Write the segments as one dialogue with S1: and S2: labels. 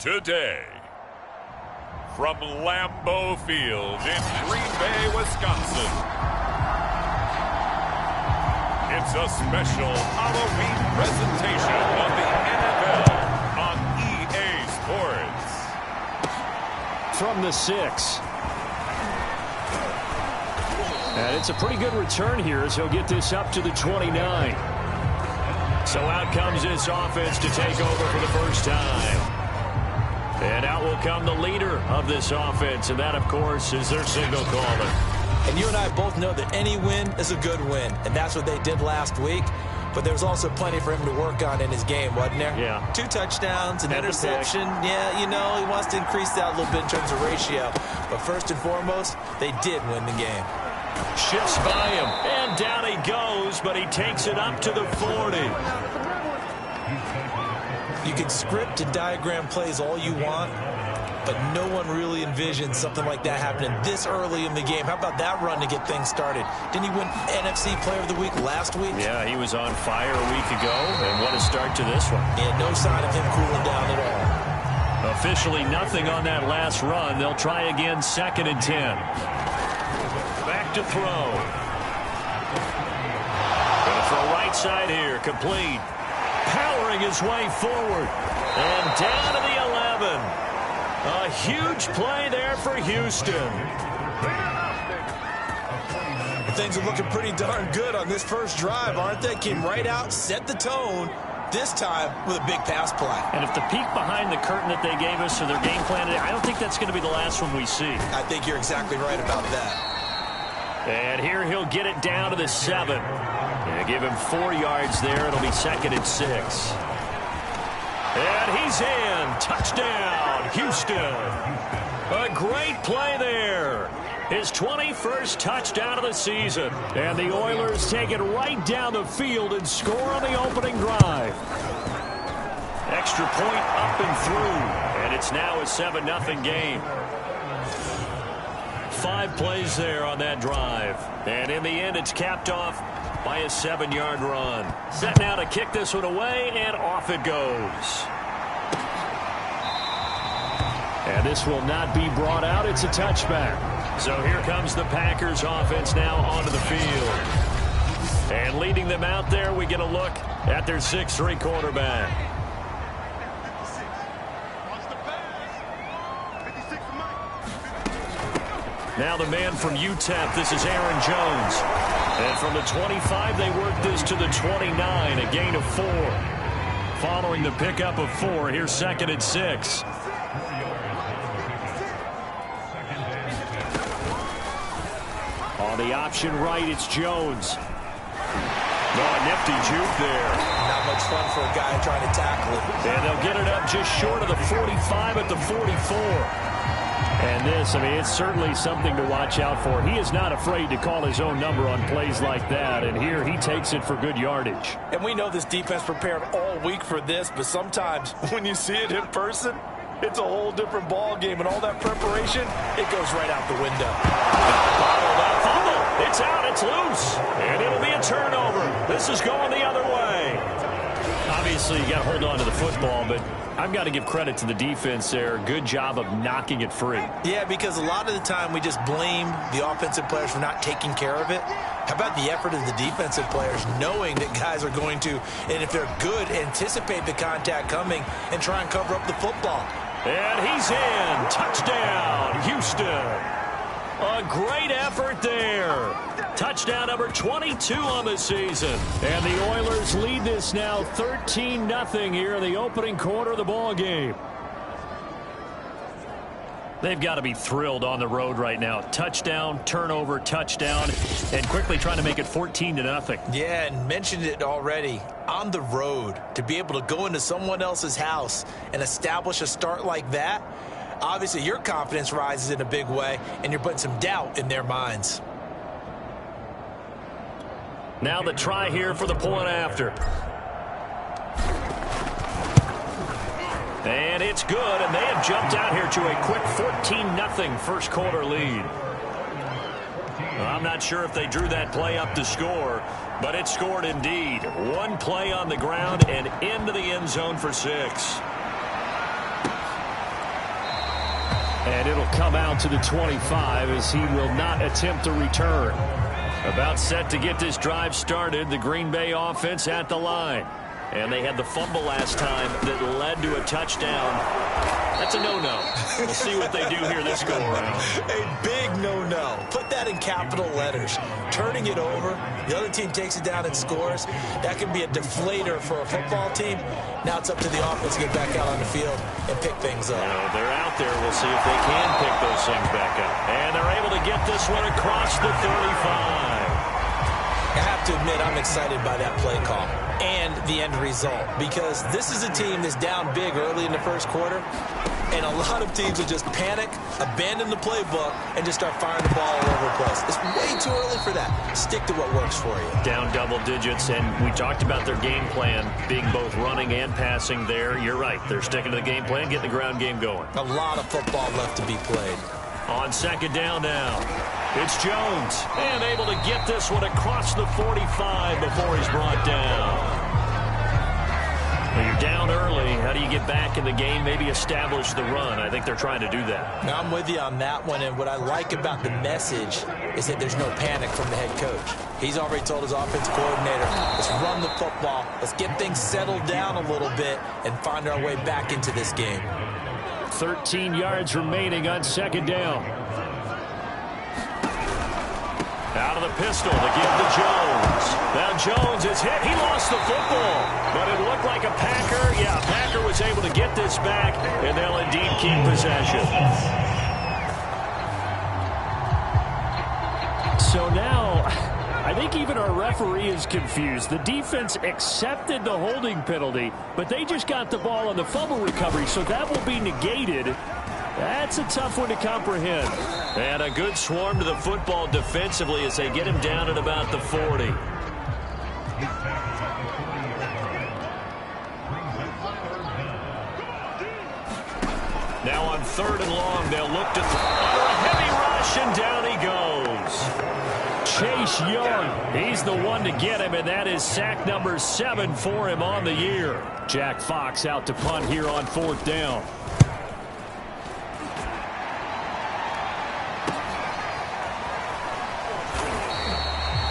S1: today. From Lambeau Field in Green Bay, Wisconsin, it's a special Halloween presentation of the NFL on EA Sports.
S2: From the 6. And it's a pretty good return here as he'll get this up to the 29. So out comes this offense to take over for the first time. And out will come the leader of this offense, and that, of course, is their signal caller.
S3: And you and I both know that any win is a good win, and that's what they did last week. But there was also plenty for him to work on in his game, wasn't there?
S2: Yeah.
S3: 2 touchdowns, an interception. Yeah, you know, he wants to increase that a little bit in terms of ratio. But first and foremost, they did win the game.
S2: Shifts by him, and down he goes, but he takes it up to the 40.
S3: You can script and diagram plays all you want, but no one really envisions something like that happening this early in the game. How about that run to get things started? Didn't he win NFC Player of the Week last week?
S2: Yeah, he was on fire a week ago, and what a start to this one.
S3: And no sign of him cooling down at all.
S2: Officially nothing on that last run. They'll try again, 2nd and 10. Back to throw. Gonna throw right side here, complete. Powering his way forward. And down to the 11. A huge play there for Houston.
S3: Things are looking pretty darn good on this first drive, aren't they? Came right out, set the tone, this time with a big pass play.
S2: And if the peek behind the curtain that they gave us or their game plan today, I don't think that's going to be the last one we see.
S3: I think you're exactly right about that.
S2: And here he'll get it down to the 7. And give him 4 yards there. It'll be 2nd and 6. And he's in. Touchdown, Houston. A great play there. His 21st touchdown of the season. And the Oilers take it right down the field and score on the opening drive. Extra point up and through. And it's now a 7-0 game. 5 plays there on that drive. And in the end, it's capped off by a 7-yard run. Set now to kick this one away, and off it goes. And this will not be brought out. It's a touchback. So here comes the Packers offense now onto the field. And leading them out there, we get a look at their 6'3" quarterback. Now the man from UTEP, this is Aaron Jones. And from the 25, they work this to the 29, a gain of 4. Following the pickup of 4, here's 2nd and 6. On the option right, it's Jones. Oh, nifty juke there.
S3: Not much fun for a guy trying to tackle it.
S2: And they'll get it up just short of the 45 at the 44. And this, I mean, it's certainly something to watch out for. He is not afraid to call his own number on plays like that. And here he takes it for good yardage.
S3: And we know this defense prepared all week for this, but sometimes when you see it in person, it's a whole different ball game. And all that preparation, it goes right out the window.
S2: It's out, it's loose. And it'll be a turnover. This is going the other way. Obviously, you got to hold on to the football, but I've got to give credit to the defense there. Good job of knocking it free.
S3: Yeah, because a lot of the time we just blame the offensive players for not taking care of it. How about the effort of the defensive players knowing that guys are going to, and if they're good, anticipate the contact coming and try and cover up the football.
S2: And he's in. Touchdown, Houston. A great effort there. Touchdown number 22 on the season. And the Oilers lead this now 13-0 here in the opening quarter of the ball game. They've got to be thrilled on the road right now. Touchdown, turnover, touchdown, and quickly trying to make it 14-0.
S3: Yeah, and mentioned it already. On the road, to be able to go into someone else's house and establish a start like that, obviously your confidence rises in a big way, and you're putting some doubt in their minds.
S2: Now the try here for the point after. And it's good, and they have jumped out here to a quick 14-0 first quarter lead. I'm not sure if they drew that play up to score, but it scored indeed. One play on the ground and into the end zone for 6. And it'll come out to the 25 as he will not attempt to return. About set to get this drive started, the Green Bay offense at the line. And they had the fumble last time that led to a touchdown. That's a no-no. We'll see what they do here this go-around.
S3: A big no-no. Put that in capital letters. Turning it over, the other team takes it down and scores. That can be a deflator for a football team. Now it's up to the offense to get back out on the field and pick things up.
S2: They're out there. We'll see if they can pick those things back up. And they're able to get this one across the 35.
S3: I have to admit, I'm excited by that play call and the end result, because this is a team that's down big early in the first quarter, and a lot of teams will just panic, abandon the playbook, and just start firing the ball all over the place. It's way too early for that. Stick to what works for you.
S2: Down double digits, and we talked about their game plan being both running and passing there. You're right. They're sticking to the game plan, getting the ground game going.
S3: A lot of football left to be played.
S2: On second down now, it's Jones, and able to get this one across the 45 before he's brought down. Well, you're down early. How do you get back in the game, maybe establish the run? I think they're trying to do that.
S3: Now, I'm with you on that one, and what I like about the message is that there's no panic from the head coach. He's already told his offensive coordinator, let's run the football, let's get things settled down a little bit and find our way back into this game.
S2: 13 yards remaining on second down. Out of the pistol to give to Jones. Now Jones is hit. He lost the football, but it looked like a Packer. Yeah, a Packer was able to get this back, and they'll indeed keep possession. So now, I think even our referee is confused. The defense accepted the holding penalty, but they just got the ball on the fumble recovery, so that will be negated. That's a tough one to comprehend. And a good swarm to the football defensively as they get him down at about the 40. Now on third and long, they'll look to under a heavy rush, and down he goes. Chase Young, he's the one to get him, and that is sack number 7 for him on the year. Jack Fox out to punt here on fourth down.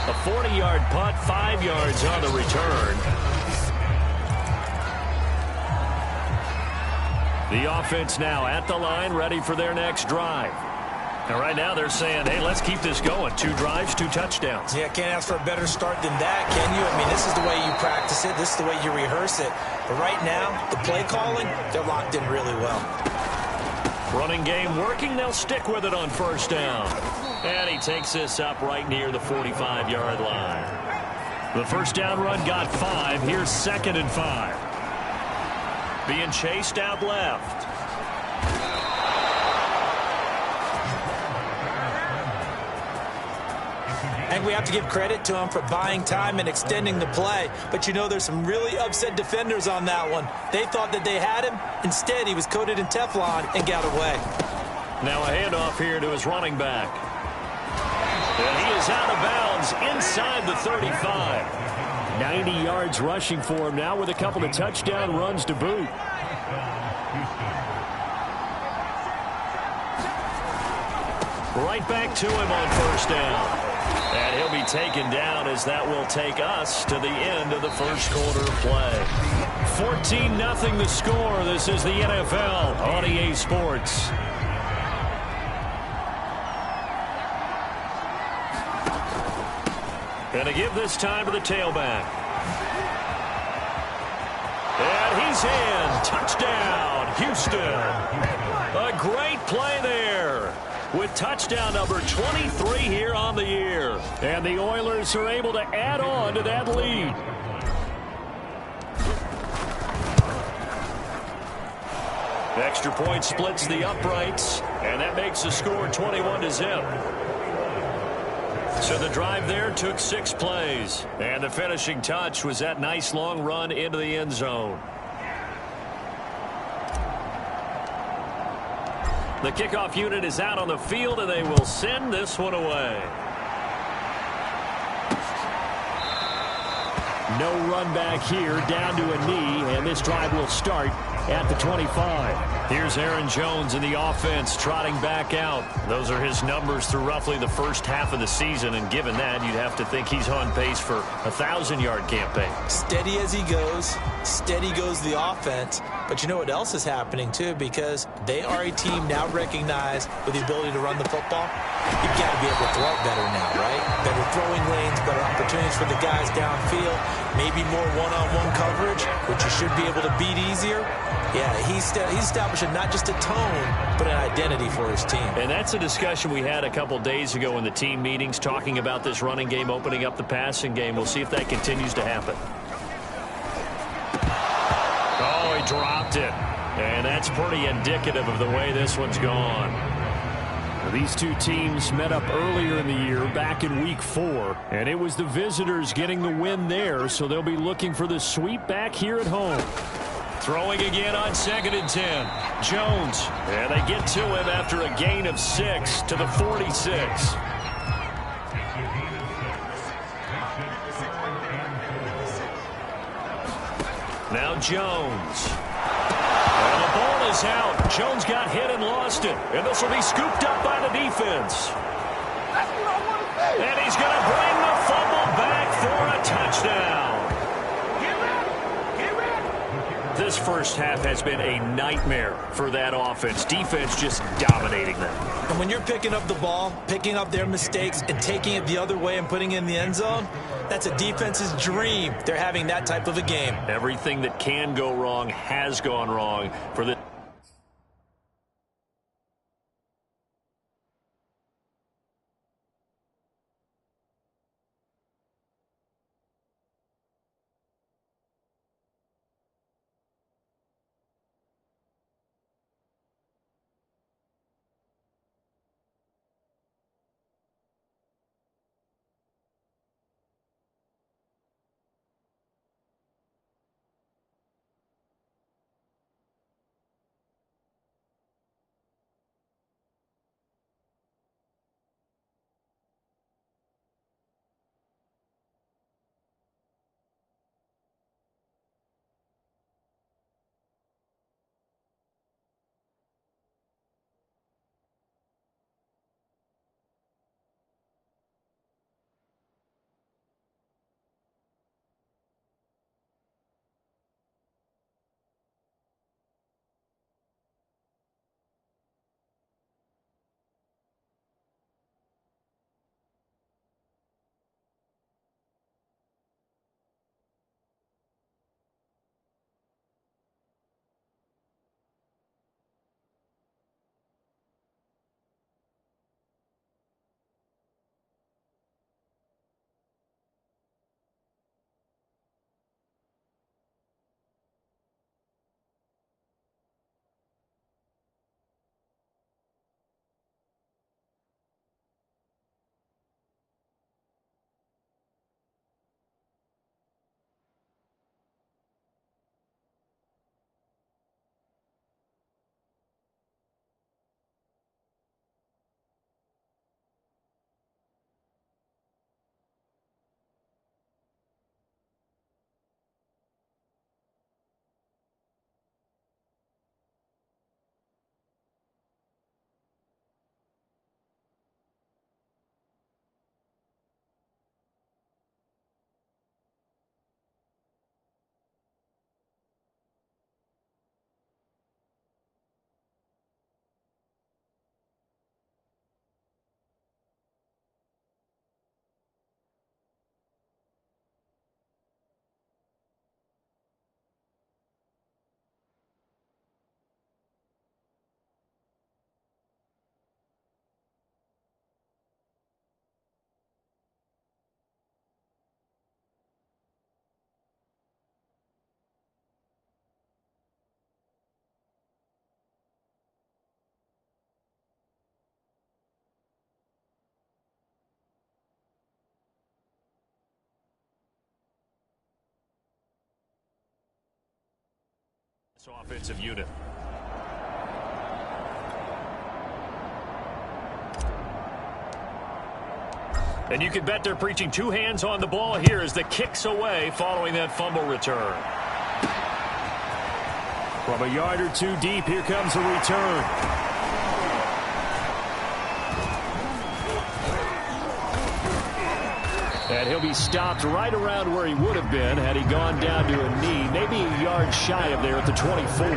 S2: A 40-yard punt, 5 yards on the return. The offense now at the line, ready for their next drive. And right now they're saying, hey, let's keep this going. 2 drives, 2 touchdowns.
S3: Yeah, can't ask for a better start than that, can you? I mean, this is the way you practice it. This is the way you rehearse it. But right now, the play calling, they're locked in really well.
S2: Running game working. They'll stick with it on first down. And he takes this up right near the 45-yard line. The first down run got 5. Here's second and 5. Being chased out left.
S3: I think we have to give credit to him for buying time and extending the play. But, you know, there's some really upset defenders on that one. They thought that they had him. Instead, he was coated in Teflon and got away.
S2: Now a handoff here to his running back. And he is out of bounds inside the 35. 90 yards rushing for him now with a couple of touchdown runs to boot. Right back to him on first down. And he'll be taken down as that will take us to the end of the first quarter of play. 14-0 the score. This is the NFL on EA Sports. And to give this time to the tailback. And he's in. Touchdown, Houston. A great play there with touchdown number 23 here on the year. And the Oilers are able to add on to that lead. Extra point splits the uprights, and that makes the score 21-0. So the drive there took 6 plays, and the finishing touch was that nice long run into the end zone. The kickoff unit is out on the field, and they will send this one away. No run back here, down to a knee, and this drive will start at the 25. Here's Aaron Jones in the offense trotting back out. Those are his numbers through roughly the first half of the season, and given that, you'd have to think he's on pace for a 1,000-yard campaign.
S3: Steady as he goes, steady goes the offense. But you know what else is happening, too, because they are a team now recognized with the ability to run the football. You've got to be able to throw it better now, right? Better throwing lanes, better opportunities for the guys downfield, maybe more one-on-one coverage, which you should be able to beat easier. Yeah, he's establishing not just a tone, but an identity for his team.
S2: And that's a discussion we had a couple days ago in the team meetings, talking about this running game opening up the passing game. We'll see if that continues to happen. Oh, he dropped it. And that's pretty indicative of the way this one's gone. These two teams met up earlier in the year, back in Week 4, and it was the visitors getting the win there, so they'll be looking for the sweep back here at home. Throwing again on 2nd and 10. Jones, and they get to him after a gain of 6 to the 46. Now Jones. And the ball is out. Jones got hit and lost it. And this will be scooped up by the defense. And he's going to bring the fumble back for a touchdown. This first half has been a nightmare for that offense. Defense just dominating them.
S3: And when you're picking up the ball, picking up their mistakes, and taking it the other way and putting it in the end zone, that's a defense's dream. They're having that type of a game.
S2: Everything that can go wrong has gone wrong for the... offensive unit. And you can bet they're preaching two hands on the ball here as the kick's away following that fumble return. From a yard or two deep, here comes a return. And he'll be stopped right around where he would have been had he gone down to a knee, maybe a yard shy of there at the 24.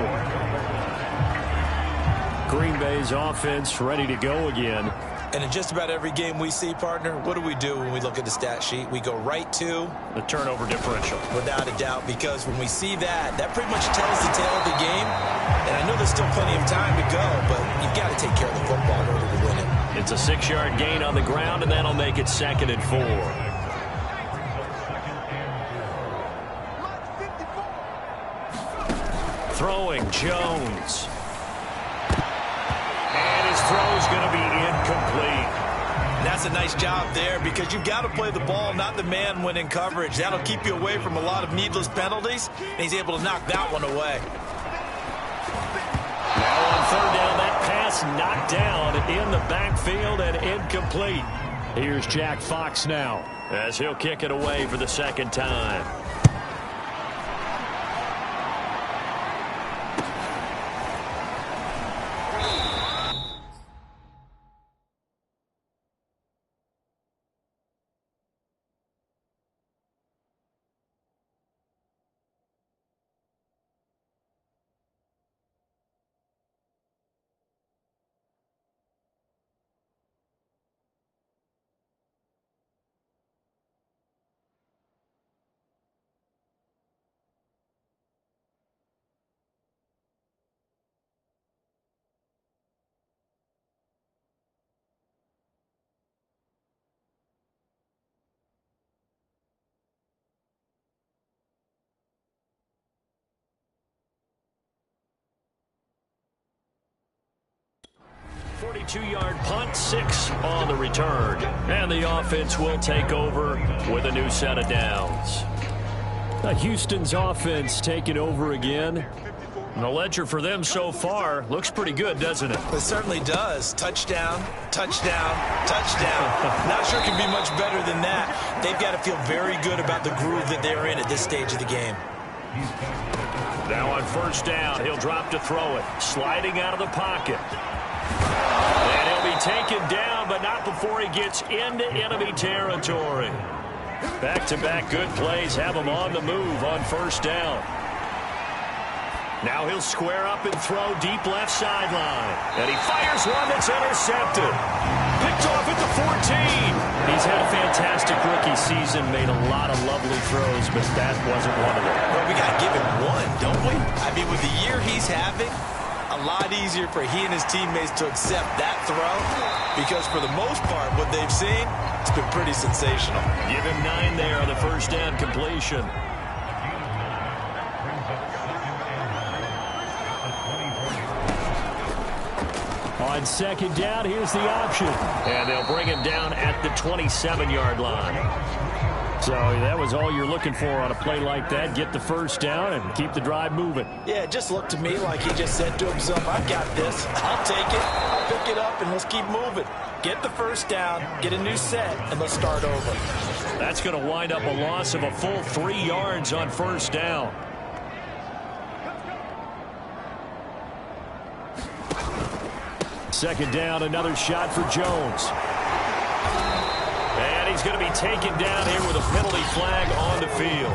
S2: Green Bay's offense ready to go again.
S3: And in just about every game we see, partner, what do when we look at the stat sheet? We go right to
S2: the turnover differential.
S3: Without a doubt, because when we see that, that pretty much tells the tale of the game. And I know there's still plenty of time to go, but you've got to take care of the football in order to win it.
S2: It's a 6-yard gain on the ground, and that'll make it 2nd and 4. Throwing Jones. And his throw's going to be incomplete.
S3: And that's a nice job there because you've got to play the ball, not the man when in coverage. That'll keep you away from a lot of needless penalties, and he's able to knock that one away.
S2: Now on 3rd down, that pass knocked down in the backfield and incomplete. Here's Jack Fox now as he'll kick it away for the 2nd time. Two-yard punt, 6 on the return. And the offense will take over with a new set of downs. Houston's offense taking over again. And the ledger for them so far looks pretty good, doesn't it?
S3: It certainly does. Touchdown, touchdown, touchdown. Not sure it can be much better than that. They've got to feel very good about the groove that they're in at this stage of the game.
S2: Now on 1st down, he'll drop to throw it. Sliding out of the pocket. And he'll be taken down, but not before he gets into enemy territory. Back-to-back good plays have him on the move on 1st down. Now he'll square up and throw deep left sideline. And he fires one that's intercepted. Picked off at the 14. He's had a fantastic rookie season, made a lot of lovely throws, but that wasn't one of them.
S3: Well, we got to give him one, don't we? I mean, with the year he's having, a lot easier for he and his teammates to accept that throw because for the most part, what they've seen, it's been pretty sensational.
S2: Give him 9 there on the 1st down completion. On 2nd down, here's the option. And they'll bring him down at the 27-yard line. So that was all you're looking for on a play like that. Get the 1st down and keep the drive moving.
S3: Yeah, it just looked to me like he just said to himself, I've got this. I'll take it. I'll pick it up, and let's keep moving. Get the 1st down, get a new set, and let's start over.
S2: That's going to wind up a loss of a full 3 yards on 1st down. Second down, another shot for Jones. And he's going to be taken down here with a penalty flag on the field.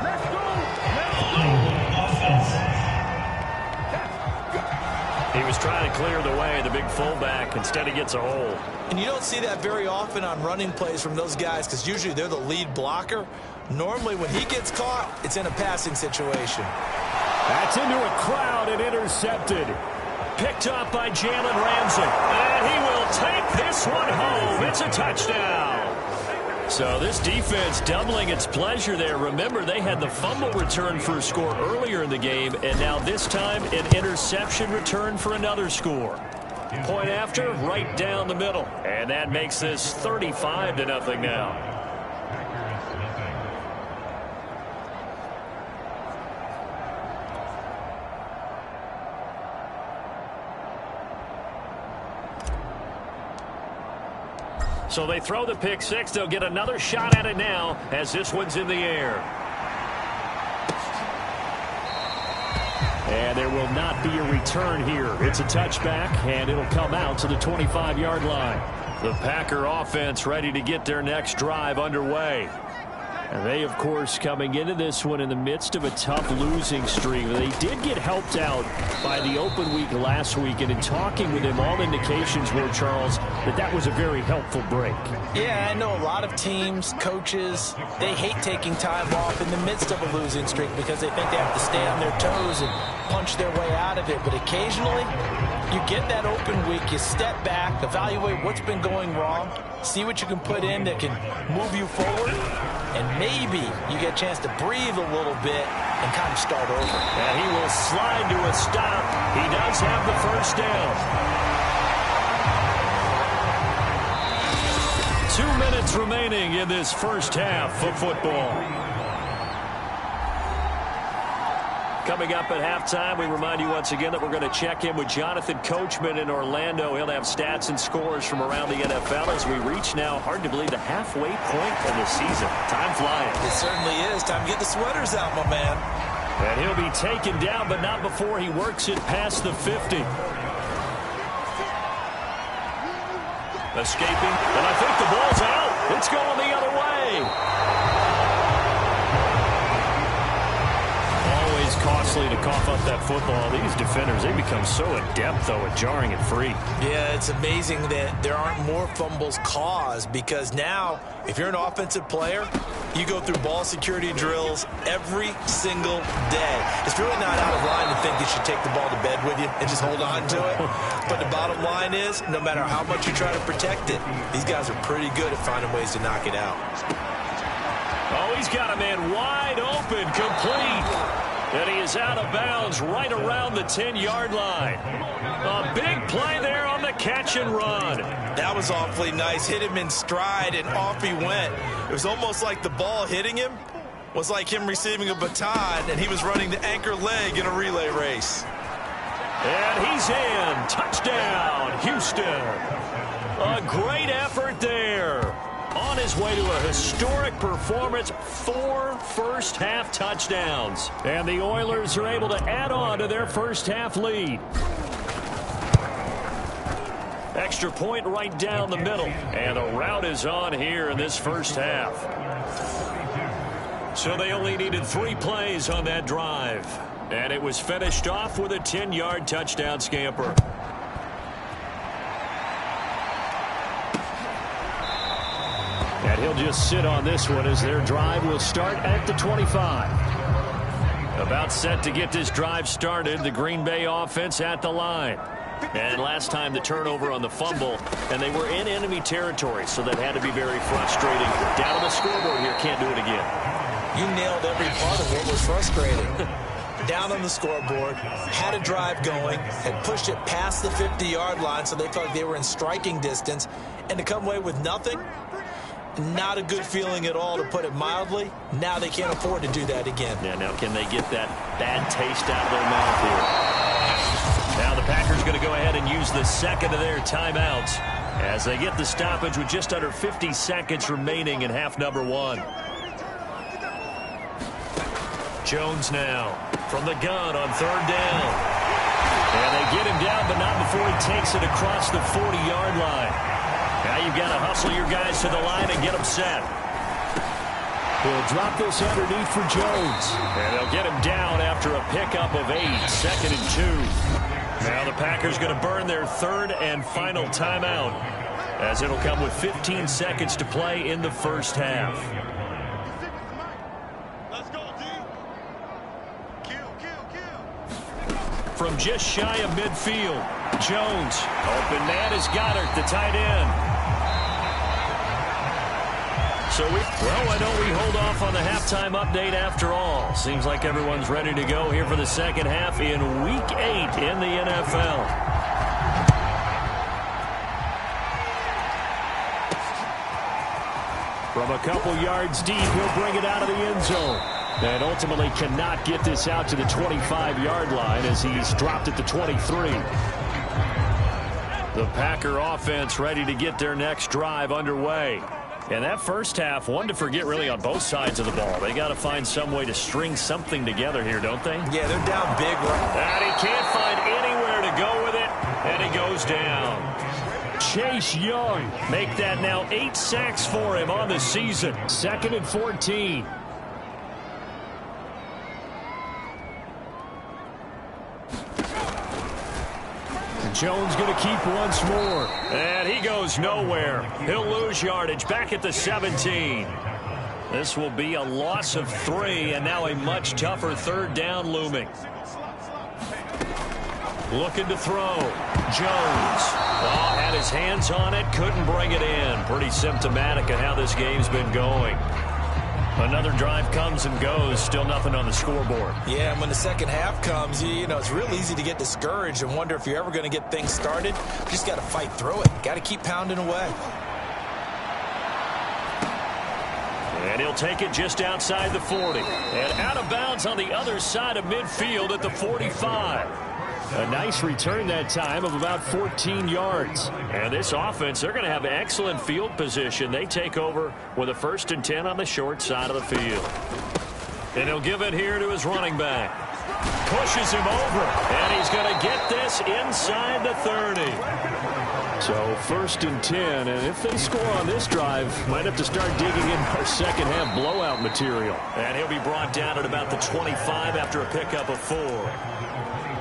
S2: He was trying to clear the way, the big fullback. Instead, he gets a hold.
S3: And you don't see that very often on running plays from those guys because usually they're the lead blocker. Normally, when he gets caught, it's in a passing situation.
S2: That's into a crowd and intercepted. Picked up by Jalen Ramsey. And he will take this one home. It's a touchdown. So this defense doubling its pleasure there. Remember, they had the fumble return for a score earlier in the game, and now this time an interception return for another score. Point after, right down the middle. And that makes this 35-0 now. So they throw the pick six. They'll get another shot at it now as this one's in the air. And there will not be a return here. It's a touchback, and it'll come out to the 25-yard line. The Packer offense ready to get their next drive underway. And they, of course, coming into this one in the midst of a tough losing streak. They did get helped out by the open week last week, and in talking with him, all indications were, Charles, that was a very helpful break.
S3: Yeah, I know a lot of teams, coaches, they hate taking time off in the midst of a losing streak because they think they have to stay on their toes and punch their way out of it. But occasionally, you get that open week, you step back, evaluate what's been going wrong, see what you can put in that can move you forward, and maybe you get a chance to breathe a little bit and kind of start over.
S2: And he will slide to a stop. He does have the first down. 2 minutes remaining in this first half of football. Coming up at halftime, we remind you once again that we're going to check in with Jonathan Coachman in Orlando. He'll have stats and scores from around the NFL as we reach now, hard to believe, the halfway point of the season. Time flying.
S3: It certainly is. Time to get the sweaters out, my man.
S2: And he'll be taken down, but not before he works it past the 50. Escaping, and I think the ball's out. It's going the other way. Always costly to cough up that football. These defenders, they become so adept, though, at jarring it free.
S3: Yeah, it's amazing that there aren't more fumbles caused because now, if you're an offensive player, you go through ball security drills every single day. It's really not out of line to think you should take the ball to bed with you and just hold on to it. But the bottom line is, no matter how much you try to protect it, these guys are pretty good at finding ways to knock it out.
S2: Oh, he's got a man wide open, complete. And he is out of bounds right around the 10-yard line. A big play there on the catch and run.
S3: That was awfully nice. Hit him in stride, and off he went. It was almost like the ball hitting him was like him receiving a baton, and he was running the anchor leg in a relay race.
S2: And he's in. Touchdown, Houston. A great effort there. On his way to a historic performance, 4 first-half touchdowns. And the Oilers are able to add on to their first-half lead. Extra point right down the middle. And the route is on here in this first half. So they only needed 3 plays on that drive. And it was finished off with a 10-yard touchdown scamper. And he'll just sit on this one as their drive will start at the 25. About set to get this drive started, the Green Bay offense at the line. And last time the turnover on the fumble, and they were in enemy territory, so that had to be very frustrating. Down on the scoreboard here, can't do it again.
S3: You nailed every part of what was frustrating. Down on the scoreboard, had a drive going, had pushed it past the 50-yard line, so they felt like they were in striking distance, and to come away with nothing, not a good feeling at all, to put it mildly. Now they can't afford to do that again.
S2: Yeah, now can they get that bad taste out of their mouth here? Now the Packers going to go ahead and use the second of their timeouts as they get the stoppage with just under 50 seconds remaining in half number 1. Jones now from the gun on 3rd down. And they get him down, but not before he takes it across the 40-yard line. Now you've got to hustle your guys to the line and get them set. He'll drop this underneath for Jones. And they'll get him down after a pickup of 8, 2nd and 2. Now the Packers going to burn their 3rd and final timeout, as it'll come with 15 seconds to play in the first half.
S4: Let's go, D.
S2: From just shy of midfield, Jones. Open man is Goddard, the tight end. So why don't we hold off on the halftime update after all? Seems like everyone's ready to go here for the second half in Week 8 in the NFL. From a couple yards deep, he'll bring it out of the end zone. And ultimately cannot get this out to the 25-yard line as he's dropped at the 23. The Packer offense ready to get their next drive underway. And that first half, one to forget really on both sides of the ball. They got to find some way to string something together here, don't they?
S3: Yeah, they're down big.
S2: And he can't find anywhere to go with it, and he goes down. Chase Young make that now 8 sacks for him on the season. 2nd and 14. Jones going to keep once more. And he goes nowhere. He'll lose yardage back at the 17. This will be a loss of 3, and now a much tougher 3rd down looming. Looking to throw. Jones. Oh, had his hands on it, couldn't bring it in. Pretty symptomatic of how this game's been going. Another drive comes and goes, still nothing on the scoreboard.
S3: Yeah, and when the second half comes, you know, it's real easy to get discouraged and wonder if you're ever going to get things started. You just got to fight through it. Got to keep pounding away.
S2: And he'll take it just outside the 40. And out of bounds on the other side of midfield at the 45. A nice return that time of about 14 yards. And this offense, they're going to have excellent field position. They take over with a 1st and 10 on the short side of the field. And he'll give it here to his running back. Pushes him over. And he's going to get this inside the 30. So 1st and 10. And if they score on this drive, might have to start digging in our second half blowout material. And he'll be brought down at about the 25 after a pickup of 4.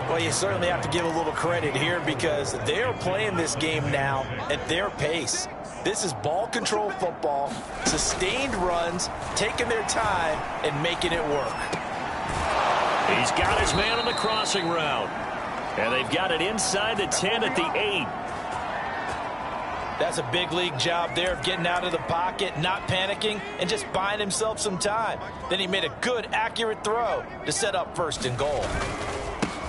S3: Well, you certainly have to give a little credit here because they're playing this game now at their pace. This is ball control football, sustained runs, taking their time, and making it work.
S2: He's got his man on the crossing route. And they've got it inside the 10 at the 8.
S3: That's a big league job there of getting out of the pocket, not panicking, and just buying himself some time. Then he made a good, accurate throw to set up 1st and goal.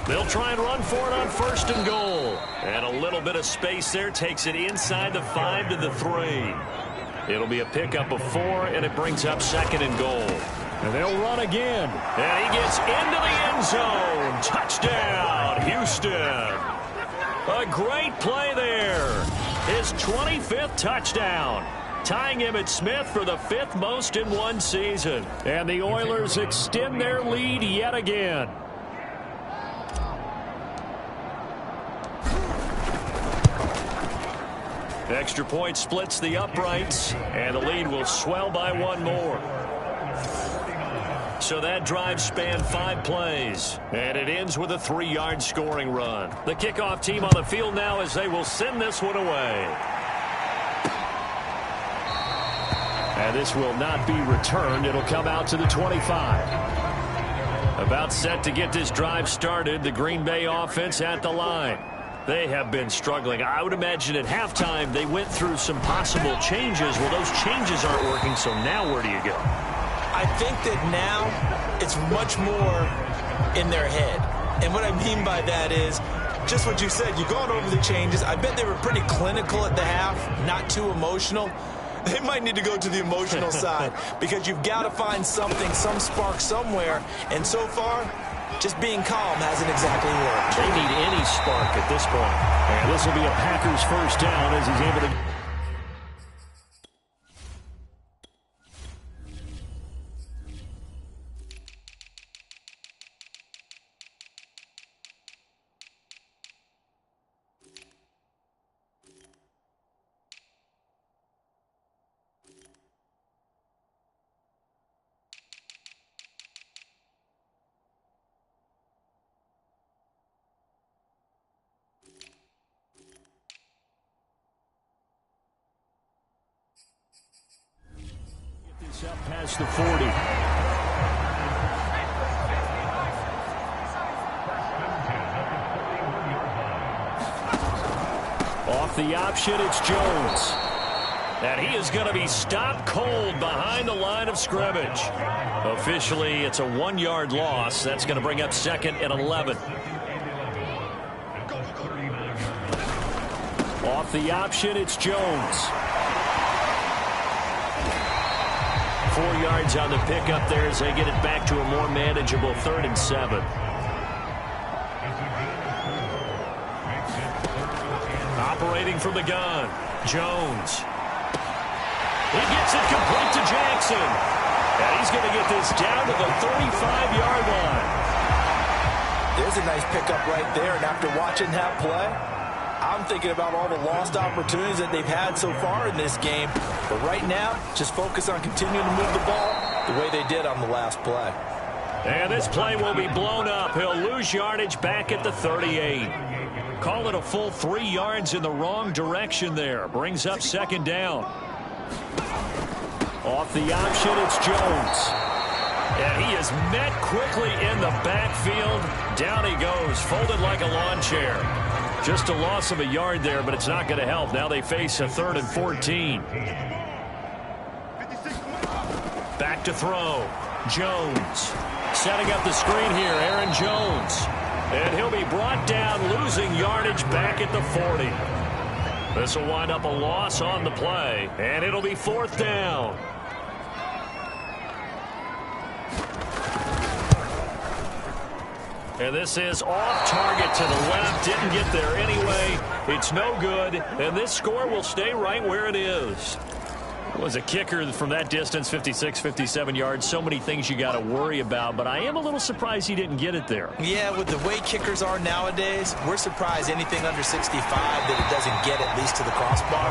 S2: They'll try and run for it on 1st and goal. And a little bit of space there takes it inside the 5 to the 3. It'll be a pickup of 4, and it brings up 2nd and goal. And they'll run again. And he gets into the end zone. Touchdown, Houston. A great play there. His 25th touchdown. Tying Emmitt Smith for the 5th most in one season. And the Oilers extend their lead yet again. Extra point splits the uprights, and the lead will swell by 1 more. So that drive spanned 5 plays, and it ends with a 3-yard scoring run. The kickoff team on the field now as they will send this one away. And this will not be returned. It'll come out to the 25. About set to get this drive started, the Green Bay offense at the line. They have been struggling. I would imagine at halftime they went through some possible changes. Well, those changes aren't working, so now where do you go?
S3: I think that now it's much more in their head. And what I mean by that is just what you said. You've gone over the changes. I bet they were pretty clinical at the half, not too emotional. They might need to go to the emotional side because you've got to find something, some spark somewhere. And so far, just being calm hasn't exactly worked.
S2: They need any spark at this point. And this will be a Packers 1st down as he's able to... Up past the 40. Off the option, it's Jones. And he is going to be stopped cold behind the line of scrimmage. Officially, it's a 1-yard loss. That's going to bring up 2nd and 11. Off the option, it's Jones. 4 yards on the pickup there as they get it back to a more manageable 3rd and 7. operating from the gun. Jones. He gets it complete to Jackson. And he's going to get this down to the 35-yard line.
S3: There's a nice pickup right there, and after watching that play, I'm thinking about all the lost opportunities that they've had so far in this game. But right now, just focus on continuing to move the ball the way they did on the last play.
S2: And this play will be blown up. He'll lose yardage back at the 38. Call it a full 3 yards in the wrong direction there. Brings up second down. Off the option, it's Jones. And he is met quickly in the backfield. Down he goes, folded like a lawn chair. Just a loss of a yard there, but it's not going to help. Now they face a 3rd and 14. Back to throw. Jones. Setting up the screen here, Aaron Jones. And he'll be brought down, losing yardage back at the 40. This will wind up a loss on the play, and it'll be 4th down. And this is off target to the left. Didn't get there anyway. It's no good. And this score will stay right where it is. It was a kicker from that distance, 56, 57 yards. So many things you got to worry about. But I am a little surprised he didn't get it there.
S3: Yeah, with the way kickers are nowadays, we're surprised anything under 65 that it doesn't get at least to the crossbar.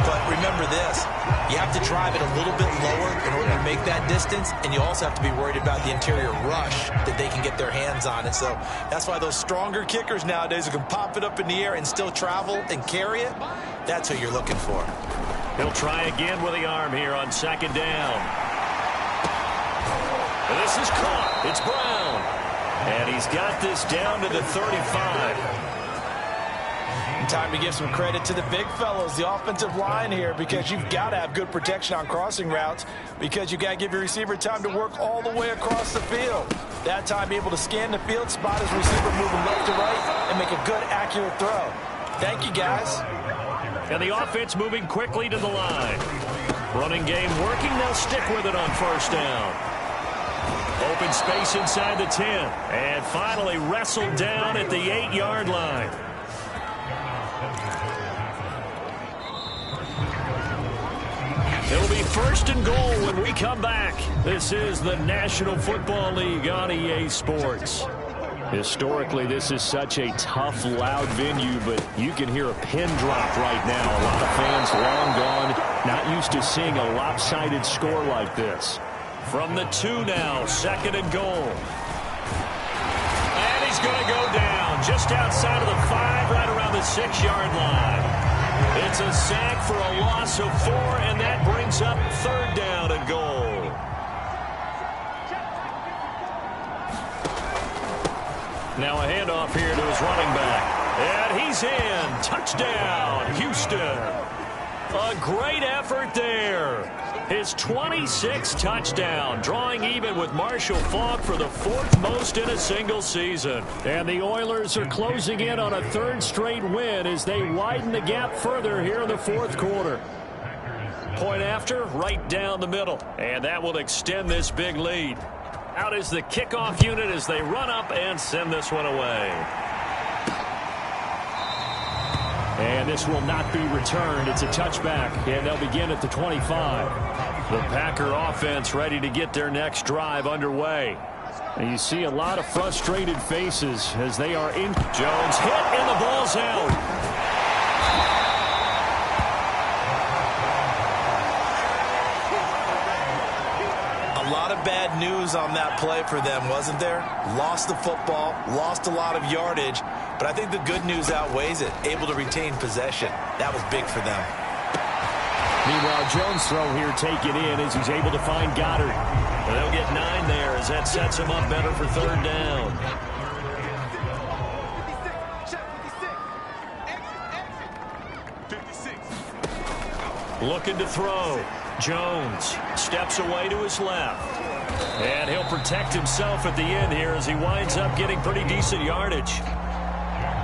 S3: But remember this, you have to drive it a little bit lower in order to make that distance, and you also have to be worried about the interior rush that they can get their hands on it. So that's why those stronger kickers nowadays who can pop it up in the air and still travel and carry it, that's who you're looking for.
S2: He'll try again with the arm here on second down. And this is caught. It's Brown. And he's got this down to the 35.
S3: Time to give some credit to the big fellows, the offensive line here, because you've got to have good protection on crossing routes, because you've got to give your receiver time to work all the way across the field. That time, be able to scan the field, spot his receiver moving left to right, and make a good, accurate throw. Thank you, guys.
S2: And the offense moving quickly to the line. Running game working. They'll stick with it on first down. Open space inside the 10. And finally wrestled down at the 8-yard line. It'll be 1st and goal when we come back. This is the National Football League on EA Sports. Historically, this is such a tough, loud venue, but you can hear a pin drop right now. A lot of fans long gone, not used to seeing a lopsided score like this. From the 2 now, 2nd and goal. And he's going to go down just outside of the 5, right around the 6-yard line. It's a sack for a loss of 4, and that brings up 3rd down and goal. Now a handoff here to his running back. And he's in. Touchdown, Houston. A great effort there. His 26th touchdown, drawing even with Marshall Faulk for the 4th most in a single season. And the Oilers are closing in on a 3rd straight win as they widen the gap further here in the 4th quarter. Point after, right down the middle. And that will extend this big lead. Out is the kickoff unit as they run up and send this one away. And this will not be returned. It's a touchback, and they'll begin at the 25. The Packer offense ready to get their next drive underway. And you see a lot of frustrated faces as they are in. Jones hit, and the ball's out.
S3: Bad news on that play for them, wasn't there? Lost the football, lost a lot of yardage, but I think the good news outweighs it. Able to retain possession. That was big for them.
S2: Meanwhile, Jones' throw here taken in as he's able to find Goddard. And they'll get 9 there as that sets him up better for 3rd down. Looking to throw. Jones steps away to his left. And he'll protect himself at the end here as he winds up getting pretty decent yardage.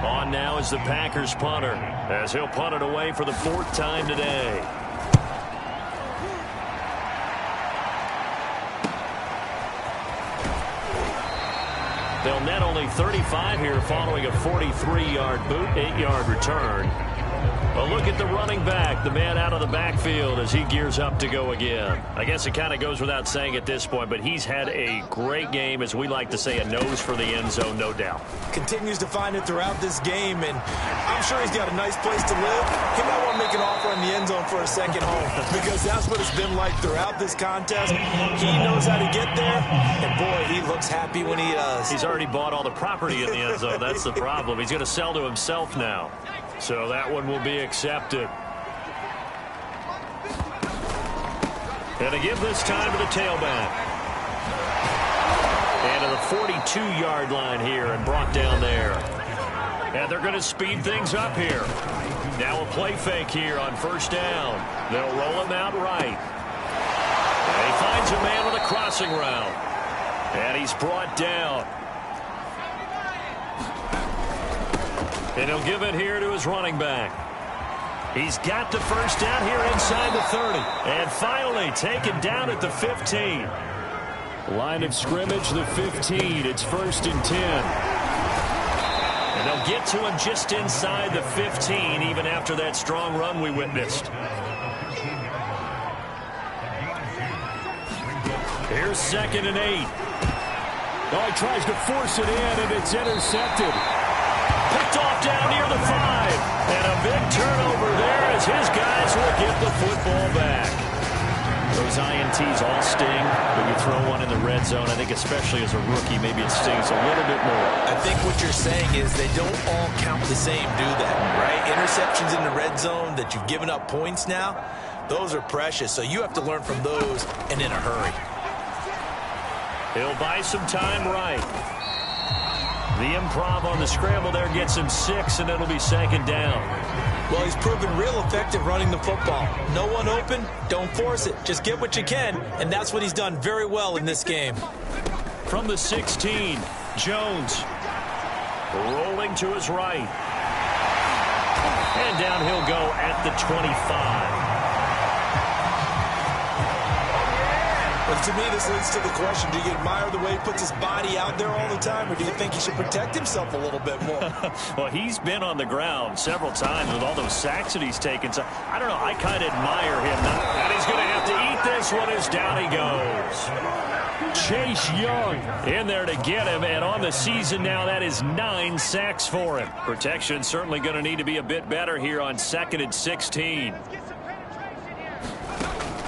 S2: On now is the Packers punter as he'll punt it away for the 4th time today. They'll net only 35 here following a 43-yard boot, 8-yard return. Well, look at the running back, the man out of the backfield as he gears up to go again. I guess it kind of goes without saying at this point, but he's had a great game, as we like to say, a nose for the end zone, no doubt.
S3: Continues to find it throughout this game, and I'm sure he's got a nice place to live. He might want to make an offer in the end zone for a second home, because that's what it's been like throughout this contest. He knows how to get there, and boy, he looks happy when he does.
S2: He's already bought all the property in the end zone. That's the problem. He's going to sell to himself now. So that one will be accepted. And to give this time to the tailback. And to the 42-yard line here and brought down there. And they're going to speed things up here. Now a play fake here on first down. They'll roll him out right. And he finds a man with a crossing route. And he's brought down. And he'll give it here to his running back. He's got the first down here inside the 30. And finally taken down at the 15. Line of scrimmage, the 15. It's 1st and 10. And they'll get to him just inside the 15, even after that strong run we witnessed. Here's 2nd and 8.
S4: Oh, he tries to force it in, and it's intercepted.
S2: Picked off down near the 5. And a big turnover there as his guys will get the football back. Those INTs all sting when you throw one in the red zone. I think especially as a rookie, maybe it stings a little bit more.
S3: I think what you're saying is they don't all count the same, do they? Right? Interceptions in the red zone that you've given up points now, those are precious. So you have to learn from those and in a hurry.
S2: He'll buy some time right. The improv on the scramble there gets him 6, and it'll be 2nd down.
S3: Well, he's proven real effective running the football. No one open, don't force it. Just get what you can, and that's what he's done very well in this game.
S2: From the 16, Jones rolling to his right. And down he'll go at the 25.
S3: But to me, this leads to the question, do you admire the way he puts his body out there all the time, or do you think he should protect himself a little bit more?
S2: Well, he's been on the ground several times with all those sacks that he's taken. So, I don't know, I kind of admire him. And he's going to have to eat this one as down he goes. Chase Young in there to get him, and on the season now, that is 9 sacks for him. Protection certainly going to need to be a bit better here on 2nd and 16.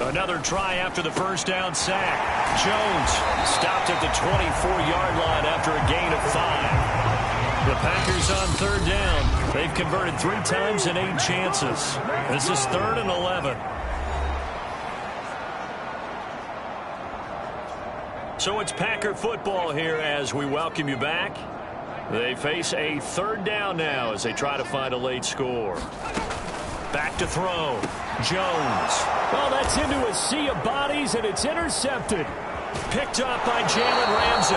S2: Another try after the first down sack. Jones stopped at the 24-yard line after a gain of 5. The Packers on 3rd down. They've converted 3 times in 8 chances. This is 3rd and 11. So it's Packer football here as we welcome you back. They face a 3rd down now as they try to find a late score. Back to throw. Jones.
S4: Well, that's into a sea of bodies, and it's intercepted.
S2: Picked up by Jalen Ramsey.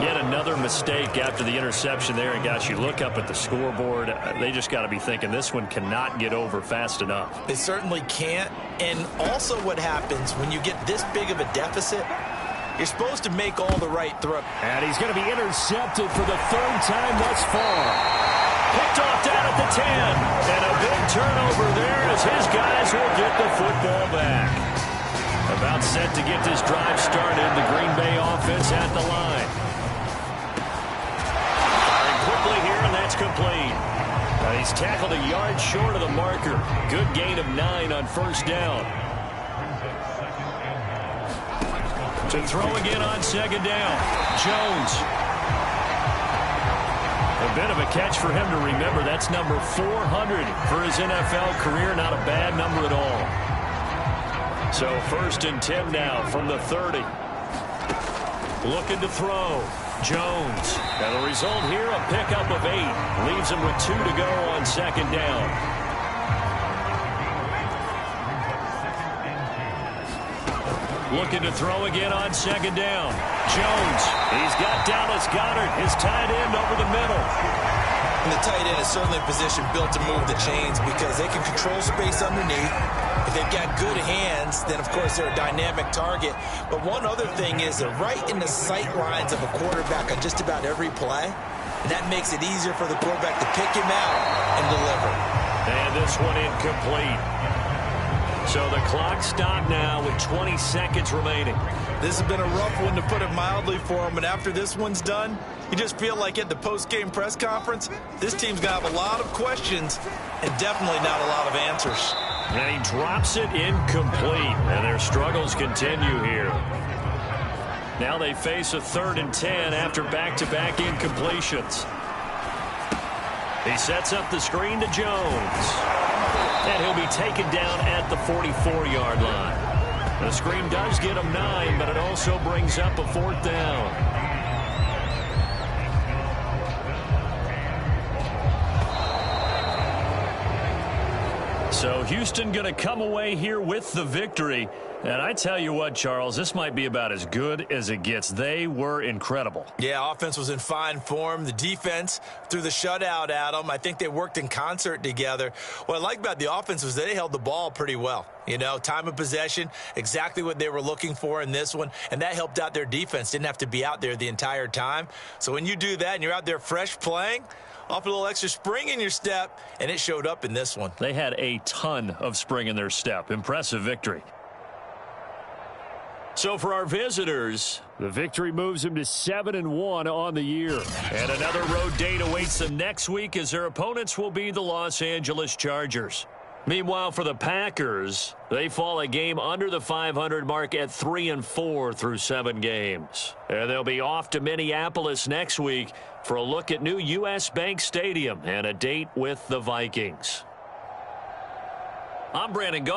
S2: Yet another mistake after the interception there. And, gosh, you look up at the scoreboard. They just got to be thinking this one cannot get over fast enough.
S3: They certainly can't. And also what happens when you get this big of a deficit, you're supposed to make all the right throws.
S4: And he's going to be intercepted for the 3rd time thus far.
S2: Picked off down at the 10. And a big turnover there as his guys will get the football back. About set to get this drive started. The Green Bay offense at the line. Firing quickly here, and that's complete. He's tackled a yard short of the marker. Good gain of 9 on first down. To throw again on 2nd down. Jones. A bit of a catch for him to remember. That's number 400 for his NFL career. Not a bad number at all. So 1st and 10 now from the 30. Looking to throw. Jones. And the result here, a pickup of 8. Leaves him with 2 to go on 2nd down. Looking to throw again on 2nd down. Jones. He's got Dallas Goedert, his tight end, over the middle.
S3: And the tight end is certainly a position built to move the chains because they can control space underneath. If they've got good hands, then, of course, they're a dynamic target. But one other thing is they're right in the sight lines of a quarterback on just about every play. and that makes it easier for the quarterback to pick him out and deliver.
S2: And this one incomplete. So the clock stopped now with 20 seconds remaining.
S3: This has been a rough one, to put it mildly, for him. And after this one's done, you just feel like at the post-game press conference, this team's going to have a lot of questions and definitely not a lot of answers.
S2: And he drops it incomplete. And their struggles continue here. Now they face a 3rd and 10 after back-to-back incompletions. He sets up the screen to Jones. And he'll be taken down at the 44-yard line. The screen does get him 9, but it also brings up a 4th down. So Houston going to come away here with the victory. And I tell you what, Charles, this might be about as good as it gets. They were incredible.
S3: Yeah, offense was in fine form. The defense threw the shutout at them. I think they worked in concert together. What I like about the offense was they held the ball pretty well. You know, time of possession, exactly what they were looking for in this one. And that helped out their defense. Didn't have to be out there the entire time. So when you do that and you're out there fresh playing, off a little extra spring in your step, and it showed up in this one.
S2: They had a ton of spring in their step. Impressive victory. So for our visitors,
S4: the victory moves them to 7-1 on the year.
S2: And another road date awaits them next week as their opponents will be the Los Angeles Chargers. Meanwhile, for the Packers, they fall a game under the 500 mark at 3-4 through 7 games. And they'll be off to Minneapolis next week for a look at new U.S. Bank Stadium and a date with the Vikings. I'm Brandon Gaudin.